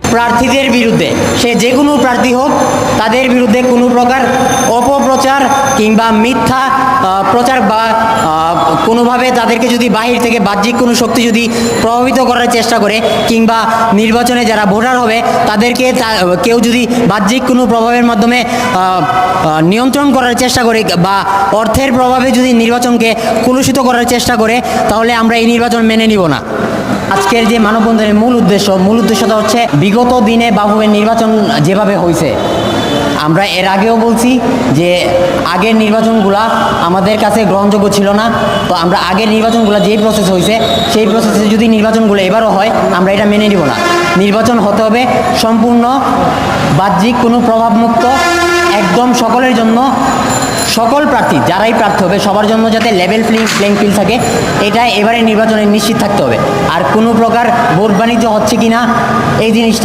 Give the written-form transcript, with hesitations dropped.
প্রার্থীদের বিরুদ্ধে, সে যে কোনো প্রার্থী হোক, তাদের বিরুদ্ধে কোনো প্রকার অপপ্রচার কিংবা মিথ্যা প্রচার বা কোনোভাবে তাদেরকে যদি বাহির থেকে বাহ্যিক কোনো শক্তি যদি প্রভাবিত করার চেষ্টা করে, কিংবা নির্বাচনে যারা ভোটার হবে তাদেরকে কেউ যদি বাহ্যিক কোনো প্রভাবের মাধ্যমে নিয়ন্ত্রণ করার চেষ্টা করে বা অর্থের প্রভাবে যদি নির্বাচনকে কলুষিত করার চেষ্টা করে, তাহলে আমরা এই নির্বাচন মেনে নিব না। আজকের যে মানববন্ধনের মূল উদ্দেশ্যটা হচ্ছে, বিগত দিনে বাফুফের নির্বাচন যেভাবে হয়েছে, আমরা এর আগেও বলছি যে আগের নির্বাচনগুলা আমাদের কাছে গ্রহণযোগ্য ছিল না। তো আমরা আগের নির্বাচনগুলো যেই প্রসেস হয়েছে, সেই প্রসেসে যদি নির্বাচনগুলো এবারও হয়, আমরা এটা মেনে নিব না। নির্বাচন হতে হবে সম্পূর্ণ বাহ্যিক কোনো প্রভাবমুক্ত, একদম সকলের জন্য, সকল প্রার্থী যারাই প্রার্থী হবে সবার জন্য যাতে লেভেল প্লেইং ফিল্ড থাকে, এটা এবারে নির্বাচনে নিশ্চিত থাকতে হবে। আর কোনো প্রকার ভোট বাণিজ্য হচ্ছে কি না এই জিনিসটা